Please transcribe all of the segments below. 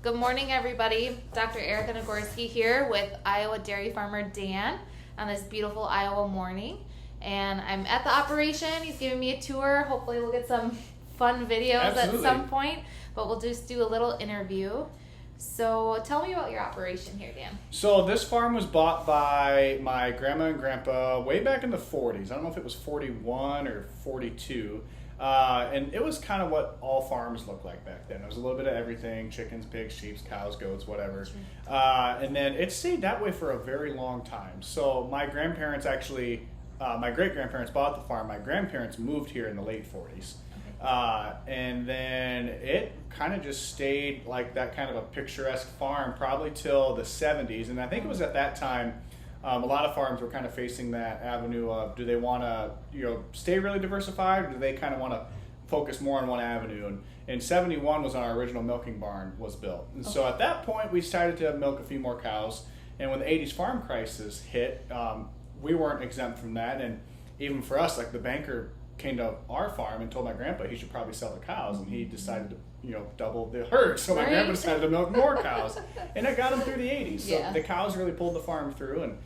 Good morning, everybody. Dr. Erica Nagorski here with Iowa dairy farmer Dan on this beautiful Iowa morning. And I'm at the operation. He's giving me a tour. Hopefully we'll get some fun videos Absolutely. at some point, but we'll just do a little interview. So tell me about your operation here, Dan. So this farm was bought by my grandma and grandpa way back in the 40s. I don't know if it was 41 or 42. And it was kind of what all farms looked like back then. It was a little bit of everything: chickens, pigs, sheep, cows, goats, whatever. And then it stayed that way for a very long time. So my grandparents actually, my great-grandparents bought the farm. My grandparents moved here in the late 40s. And then it kind of just stayed like that kind of a picturesque farm probably till the 70s. And I think it was at that time a lot of farms were kind of facing that avenue of, do they want to stay really diversified, or do they kind of want to focus more on one avenue? And 71 was when our original milking barn was built. And so at that point we decided to milk a few more cows. And when the 80s farm crisis hit, we weren't exempt from that. And even for us, like, the banker came to our farm and told my grandpa he should probably sell the cows, and he decided to double the herd. So my grandpa decided to milk more cows, and it got him through the 80s. So the cows really pulled the farm through. And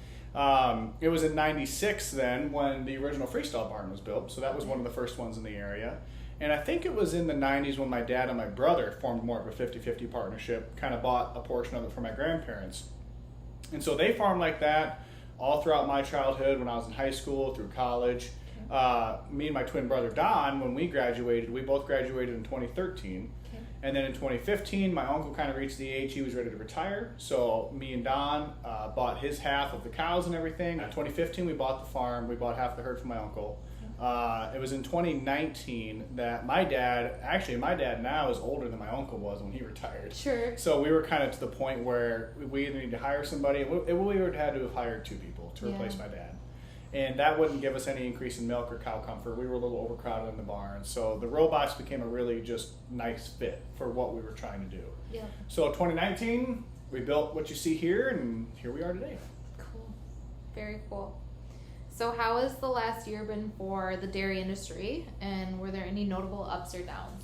it was in 96 then when the original freestall barn was built. So that was one of the first ones in the area. And I think it was in the 90s when my dad and my brother formed more of a 50-50 partnership, kind of bought a portion of it for my grandparents. And so they farmed like that all throughout my childhood, when I was in high school, through college. Me and my twin brother Don, when we graduated, we both graduated in 2013. And then in 2015, my uncle kind of reached the age he was ready to retire. So me and Don bought his half of the cows and everything. In 2015, we bought the farm. We bought half the herd from my uncle. It was in 2019 that my dad now is older than my uncle was when he retired. Sure. So we were kind of to the point where we either need to hire somebody, we would have had to have hired two people to replace my dad. And that wouldn't give us any increase in milk or cow comfort. We were a little overcrowded in the barn. So the robots became a really just nice fit for what we were trying to do. Yeah. So 2019, we built what you see here, and here we are today. Cool. Very cool. So how has the last year been for the dairy industry, and were there any notable ups or downs?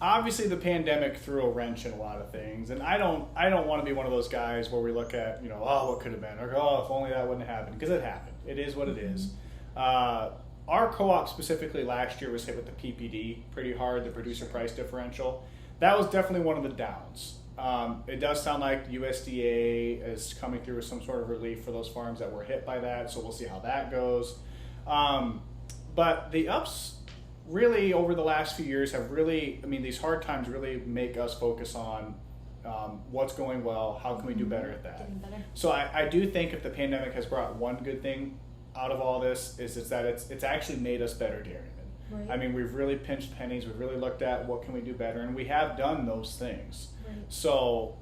Obviously, the pandemic threw a wrench in a lot of things, and I don't want to be one of those guys where we look at, what could have been, or if only that wouldn't have happened, because it happened. It is what it is. Our co-op specifically last year was hit with the PPD pretty hard, the producer price differential. That was definitely one of the downs. It does sound like USDA is coming through with some sort of relief for those farms that were hit by that, so we'll see how that goes. But the ups really over the last few years have really, these hard times really make us focus on what's going well, how can we do better at that. Getting better. So I do think if the pandemic has brought one good thing out of all this, is that it's actually made us better dairymen. Right. We've really pinched pennies, we've really looked at what can we do better, and we have done those things. Right. So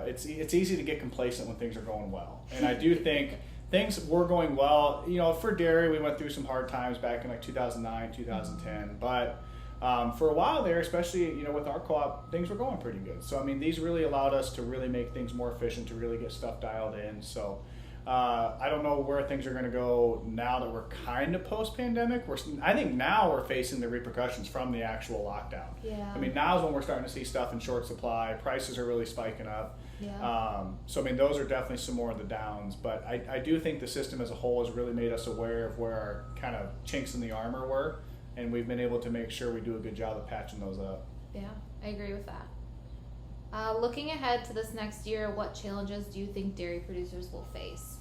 it's easy to get complacent when things are going well. And I do think things were going well. For dairy, we went through some hard times back in like 2009, 2010, but for a while there, especially with our co-op, things were going pretty good. So these really allowed us to really make things more efficient, to really get stuff dialed in. So I don't know where things are going to go now that we're kind of post-pandemic. I think now we're facing the repercussions from the actual lockdown. Yeah. Now is when we're starting to see stuff in short supply. Prices are really spiking up. Yeah. So those are definitely some more of the downs. But I do think the system as a whole has really made us aware of where our kind of chinks in the armor were. And we've been able to make sure we do a good job of patching those up. Yeah, I agree with that. Looking ahead to this next year, what challenges do you think dairy producers will face?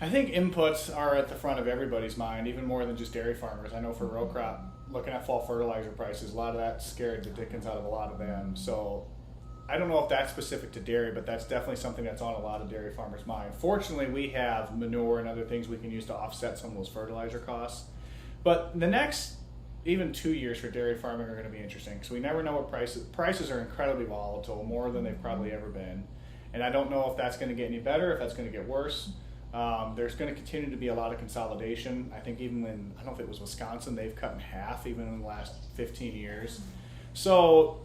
I think inputs are at the front of everybody's mind, even more than just dairy farmers. I know for row crop, looking at fall fertilizer prices, a lot of that scared the dickens out of a lot of them. So I don't know if that's specific to dairy, but that's definitely something that's on a lot of dairy farmers' mind. Fortunately, we have manure and other things we can use to offset some of those fertilizer costs. But the next even 2 years for dairy farming are going to be interesting, because we never know what prices are incredibly volatile, more than they've probably ever been. And I don't know if that's going to get any better, if that's going to get worse. There's going to continue to be a lot of consolidation. I think even in, I don't know if it was Wisconsin, they've cut in half even in the last 15 years. So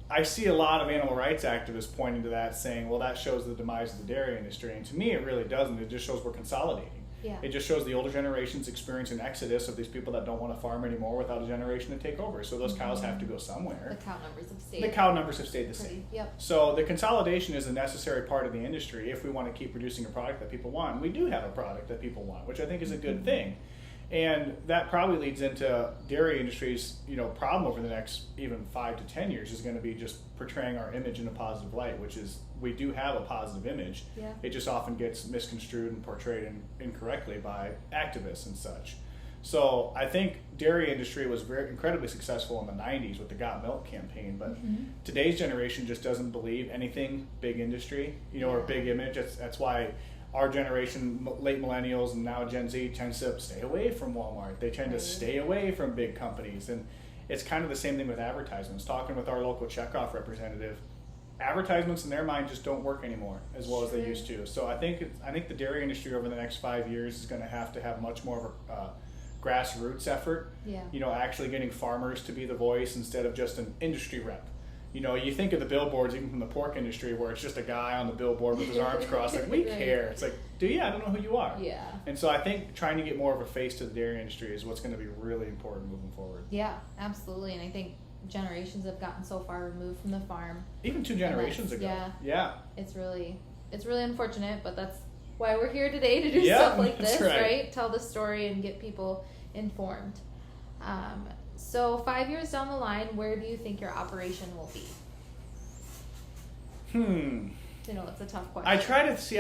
I see a lot of animal rights activists pointing to that, saying, well, that shows the demise of the dairy industry. And to me, it really doesn't. It just shows we're consolidating. Yeah. It just shows the older generations experiencing exodus of these people that don't want to farm anymore without a generation to take over. So those cows have to go somewhere. The cow numbers have stayed. The cow numbers have stayed the same. Yep. So the consolidation is a necessary part of the industry if we want to keep producing a product that people want. We do have a product that people want, which I think is a good thing. And that probably leads into dairy industry's, problem over the next even 5 to 10 years is going to be just portraying our image in a positive light, which is we do have a positive image. Yeah. It just often gets misconstrued and portrayed incorrectly by activists and such. So I think dairy industry was incredibly successful in the 90s with the Got Milk campaign, but today's generation just doesn't believe anything big industry, or big image. That's why our generation, late millennials and now Gen Z, tends to stay away from Walmart. They tend to stay away from big companies. And it's kind of the same thing with advertisements. Talking with our local checkoff representative, advertisements in their mind just don't work anymore as well as they used to. So I think the dairy industry over the next 5 years is going to have much more of a grassroots effort. Yeah. Actually getting farmers to be the voice instead of just an industry rep. You think of the billboards, even from the pork industry, where it's just a guy on the billboard with his arms crossed, like, we care. It's like, do you? I don't know who you are. Yeah. And so I think trying to get more of a face to the dairy industry is what's going to be really important moving forward. Yeah, absolutely. And I think generations have gotten so far removed from the farm. Even 2 generations ago. Yeah. It's really unfortunate, but that's why we're here today, to do stuff like this, right? Tell the story and get people informed. So 5 years down the line, where do you think your operation will be? It's a tough question. I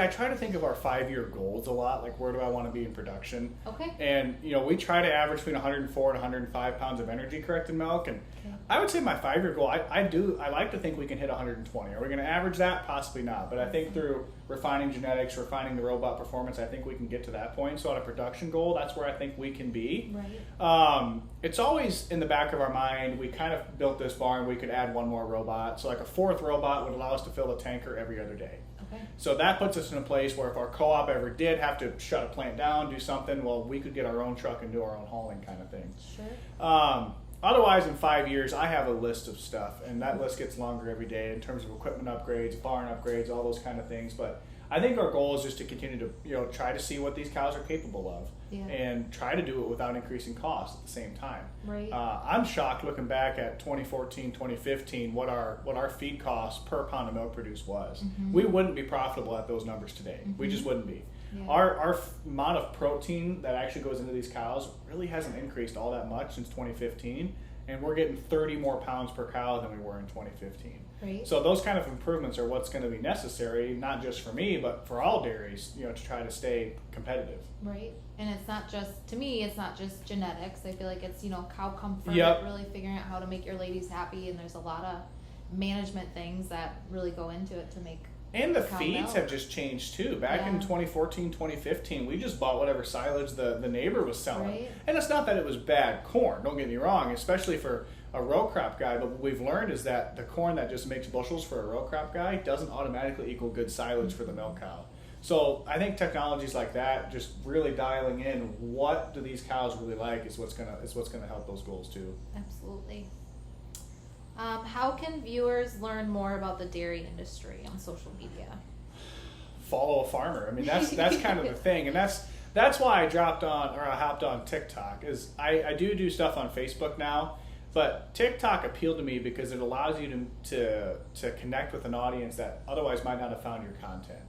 try to think of our 5-year goals a lot, like where do I want to be in production? Okay. And, we try to average between 104 and 105 pounds of energy corrected milk. And I would say my 5-year goal, I like to think we can hit 120. Are we going to average that? Possibly not. But I think through refining genetics, refining the robot performance, I think we can get to that point. So on a production goal, that's where I think we can be. Right. It's always in the back of our mind. We kind of built this barn. We could add one more robot. So like a 4th robot would allow us to fill a tanker every other day. Okay. So that puts us in a place where if our co-op ever did have to shut a plant down, do something, well, we could get our own truck and do our own hauling kind of thing. Sure. Otherwise, in 5 years, I have a list of stuff, and that list gets longer every day in terms of equipment upgrades, barn upgrades, all those kind of things. But I think our goal is just to continue to, try to see what these cows are capable of, and try to do it without increasing costs at the same time. Right. I'm shocked looking back at 2014, 2015, what our feed cost per pound of milk produced was. We wouldn't be profitable at those numbers today. We just wouldn't be. Yeah. Our amount of protein that actually goes into these cows really hasn't increased all that much since 2015, and we're getting 30 more pounds per cow than we were in 2015. Right. So those kind of improvements are what's going to be necessary, not just for me, but for all dairies, to try to stay competitive. Right. And it's not just, to me, it's not just genetics. I feel like it's, cow comfort, really figuring out how to make your ladies happy, and there's a lot of management things that really go into it to make. And the feeds have just changed too. Back in 2014, 2015, we just bought whatever silage the neighbor was selling. Right. And it's not that it was bad corn, don't get me wrong, especially for a row crop guy, but what we've learned is that the corn that just makes bushels for a row crop guy doesn't automatically equal good silage for the milk cow. So I think technologies like that, just really dialing in what do these cows really like is what's gonna help those goals too. Absolutely. How can viewers learn more about the dairy industry on social media? Follow a farmer. I mean, that's kind of the thing, and that's why I hopped on TikTok. Is I do stuff on Facebook now, but TikTok appealed to me because it allows you to connect with an audience that otherwise might not have found your content.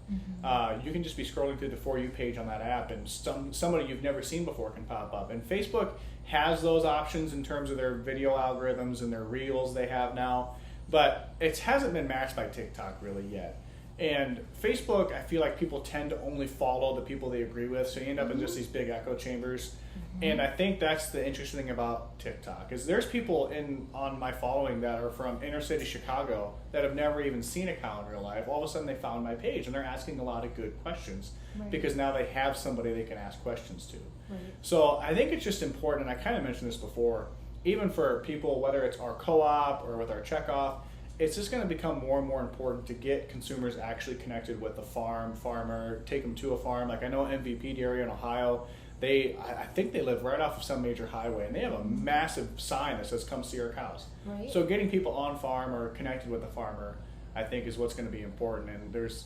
You can just be scrolling through the For You page on that app, and somebody you've never seen before can pop up. And Facebook has those options in terms of their video algorithms and their reels they have now, but it hasn't been matched by TikTok really yet. And Facebook, I feel like people tend to only follow the people they agree with, so you end up in just these big echo chambers. And I think that's the interesting thing about TikTok, is there's people on my following that are from inner city Chicago that have never even seen a cow in real life. All of a sudden they found my page and they're asking a lot of good questions because now they have somebody they can ask questions to. Right. So I think it's just important, and I kind of mentioned this before, even for people, whether it's our co-op or with our checkoff, it's just going to become more and more important to get consumers actually connected with the farmer, take them to a farm. Like I know MVP Dairy in Ohio, I think they live right off of some major highway, and they have a massive sign that says "Come see our cows." Right. So getting people on farm or connected with the farmer, I think is what's going to be important. And there's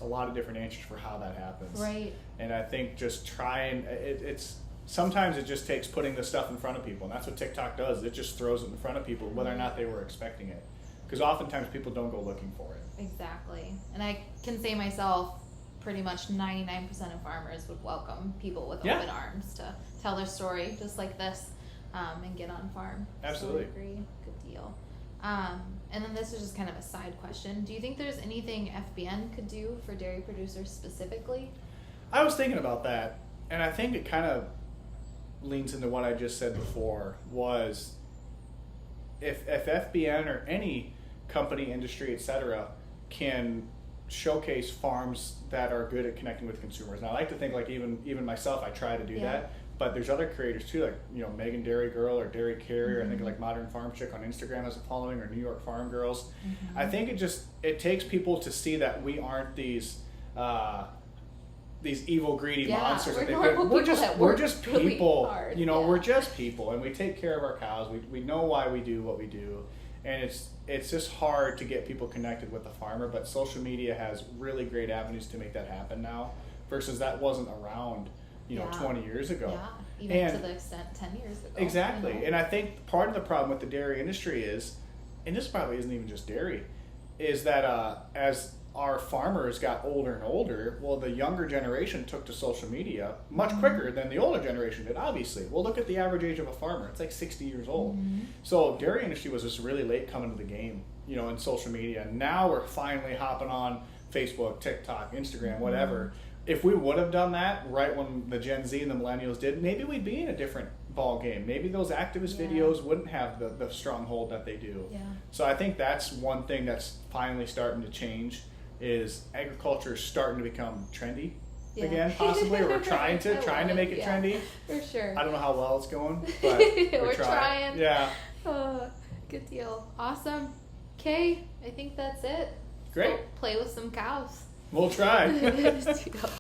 a lot of different answers for how that happens. Right. And I think just trying, it's sometimes it just takes putting the stuff in front of people, and that's what TikTok does. It just throws it in front of people, whether or not they were expecting it. Because oftentimes people don't go looking for it. Exactly. And I can say myself, pretty much 99% of farmers would welcome people with open arms to tell their story just like this, and get on farm. Absolutely. So I agree. Good deal. And then this is just kind of a side question. Do you think there's anything FBN could do for dairy producers specifically? I was thinking about that, and I think it kind of leans into what I just said before, was if FBN or any company, industry, etc., can showcase farms that are good at connecting with consumers. And I like to think, like, even myself, I try to do that. But there's other creators too, like, you know, Megan Dairy Girl or Dairy Carrier. I think like Modern Farm Chick on Instagram has a following, or New York Farm Girls. I think it takes people to see that we aren't these evil, greedy monsters. We're just people. Hard. You know, we're just people, and we take care of our cows. We know why we do what we do, and it's just hard to get people connected with the farmer. But social media has really great avenues to make that happen now, versus that wasn't around, 20 years ago. Yeah, even to the extent 10 years ago. Exactly. And I think part of the problem with the dairy industry is, and this probably isn't even just dairy, is that as our farmers got older and older, well, the younger generation took to social media much quicker than the older generation did, obviously. Well, look at the average age of a farmer. It's like 60 years old. So dairy industry was just really late coming to the game, in social media. Now we're finally hopping on Facebook, TikTok, Instagram, whatever. If we would have done that right when the Gen Z and the millennials did, maybe we'd be in a different ball game. Maybe those activist videos wouldn't have the stronghold that they do. Yeah. So I think that's one thing that's finally starting to change, is agriculture is starting to become trendy again, possibly, or we're trying to make it trendy. For sure. I don't know how well it's going, but we're trying. Yeah. Good deal. Awesome. Okay, I think that's it. Great. Go play with some cows. We'll try.